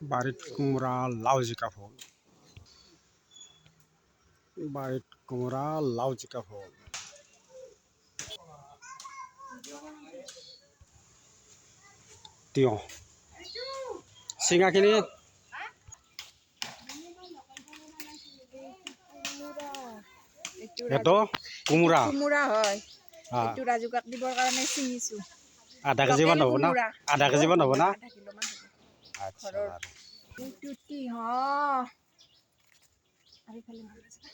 বাৰীত কোমোৰা লাও জিকা ভোল। বাৰীত কোমোৰা লাও জিকা ভোল। তিয়ঁহ চিঙাখিনি এইটো কোমোৰা কোমোৰা হয়। এইটো ৰাজুকাক দিবৰ কাৰণে ছিঙিছো। আধা কেজিমান হ'ব না? আধা কেজিমান হ'ব না? আধা কিলোমান হ'ব। আচ্ছা এইটো তিয়ঁহ আৰু ইফালে মাছ আছে।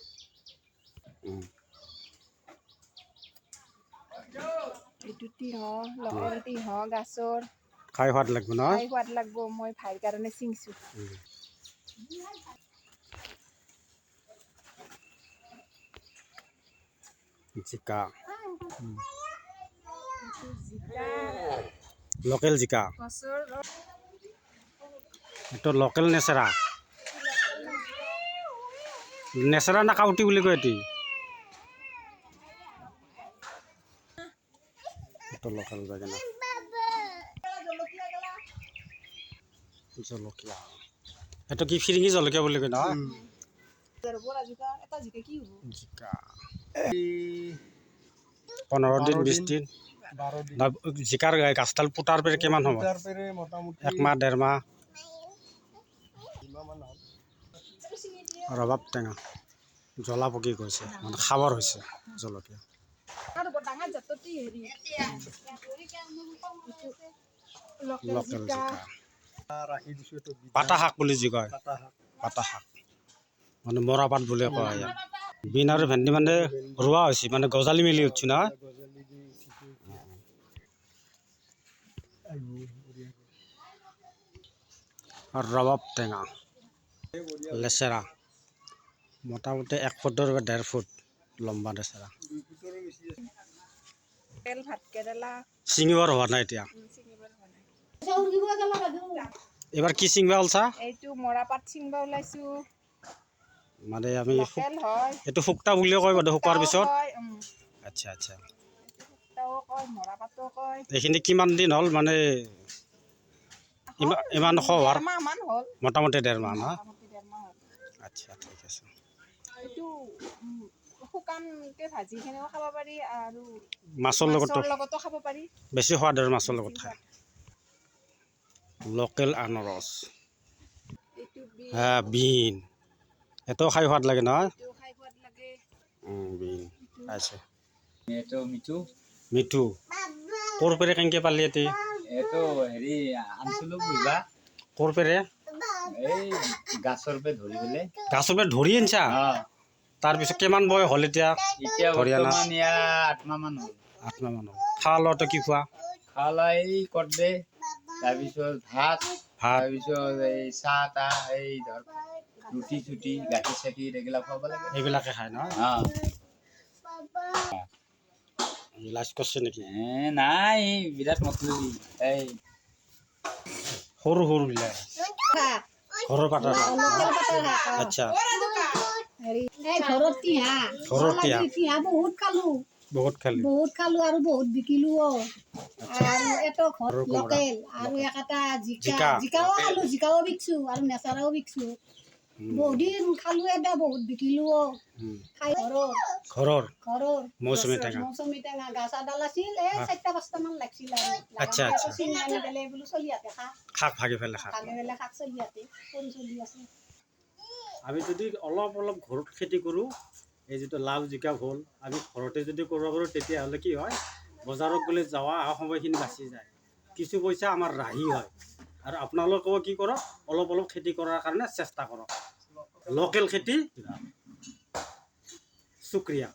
এইটো তিয়ঁহ, লোকেল তিয়ঁহ গাছৰ। খাই সোৱাদ লাগিব ন? খাই সোৱাদ লাগিব। মই ভাইৰ কাৰণে ছিঙিছো। জিকা জিকা লোকেল জিকা। গছৰ এইটো লোকেল নেচেৰা। নেচেৰা না কাউটি বুলি কয় এটি? এইটো লোকেল বেঙেনা। জলকীয়া এইটো কি ফিৰিঙি জলকীয়া বুলি কয় ন? জিকা 15 দিন 20 দিন। জিকাৰ গাছডাল পোতাৰ পেৰে কিমান সময়? একমাহ 1.5 মাহ। ৰবাব টেঙা জ্বলা পকি গৈছে, মানে খাবৰ হৈছে জলকীয়া। লোকেল জিকা পাতা শাক বুলি যি কয়, পাতা শাক মানে মৰা পাত বুলি কয় ইয়াত। বিন আৰু ভেন্দি মানে ৰোৱা হৈছে, মানে গজালি মেলি উঠছে না। আৰু ৰবাব টেঙা, লেচেৰা মোটামুটি 1 ফুটৰ বা 1.5 ফুট লম্বা লেচেৰা। ভাত কেৰেলা ছিঙিবৰ হোৱা নাই এতিয়া। এইবাৰ কি ছিঙিবা ওলছা? এইটো মৰা পাত ছিঙিবা ওলাইছো। মানে আমি লোকেল হয়। এইটো শুক্তা বুলিও কয় বাৰু, শুকোৱাৰ পিছত। আচ্ছা আচ্ছা। শুক্তাও কয়, মৰা পাতো কয়। এইখিনি কিমান দিন হ'ল মানে ইমান হোৱাৰ? মাহমান হ'ল। মোটামুটি 1.5 মাহ না? মোটামুটি 1.5 মাহ হ'ল। আচ্ছা ঠিক আছে। এইটো শুকানকে ভাজি কিনেও খাব পাৰি আৰু মাছৰ লগতো খাব পাৰি। বেছি সোৱাদ আৰু মাছৰ লগত খায়। লোকেল আনাৰস, হ্যাঁ বিন, এটাও খাই সোৱাদ লাগে নহয়? খাই সোৱাদ লাগে। বিন আছে। এইটো মিঠু মিঠু ক'ৰ পেৰে কেনেকৈ পালি এটি? এইটো হেৰি আনিছিলোঁ বুইবা। ক'ৰ পেৰে? এই গাছৰ পে ধৰি পেলাই। গাছৰ পেৰে ধৰি আনছা? তাৰপিছত কিমান বয়স হ'ল এতিয়া? এতিয়া বৰ্তমান ইয়াৰ 8 মাহ মান হ'ল। 8 মাহ মান হ'ল। খাৱা লোৱাটো কি খোৱা? খাৱা লোৱা এই কৰ্দে, তাৰপিছত ভাত, তাৰপিছত এই চাহ তাহ, এই ধৰ ৰুটি চুটি, গাখীৰ চাখীৰ এইগিলা খুৱাব লাগে। এইবিলাকে খায় ন? লাজ কৰিছে নেকি? নাই বিৰাট মতলবি। এই সৰু সৰু বিলাহ ঘৰৰ পাতৰ শাক। আচ্ছা ঘৰত তিহা বহুত খালো। বহুত খালি? বহুত খালো আৰু বহুত বিকিলো। আৰু এটা লোকেল আৰু একটা জিকা, জিকাও খালো, জিকাও বিকছো আৰু নেচাৰাও বিকছো। বহুত দিন খালো, এটা বহুত বিকিলো। খাই ঘৰৰ মৌচুমী টেঙা গাছ এডাল আছিল, 4-5টা মান লাগছিল আৰু চিঙি আনি পেলাই বোলো চলি আছে শাক ভাগি পেলাই শাক চলি আছে, চলি আছে। আমি যদি অলপ অলপ ঘৰত খেতি কৰোঁ, এই যিটো লাও জিকা ভোল আমি ঘৰতে যদি কৰিব পাৰোঁ, তেতিয়াহ'লে কি হয়, বজাৰত গ'লে যোৱা অহা সময়খিনি বাচি যায়, কিছু পইচা আমাৰ ৰাহি হয়। আৰু আপোনালোকেও কি কৰক, অলপ অলপ খেতি কৰাৰ কাৰণে চেষ্টা কৰক। লোকেল খেতি শুক্ৰিয়া।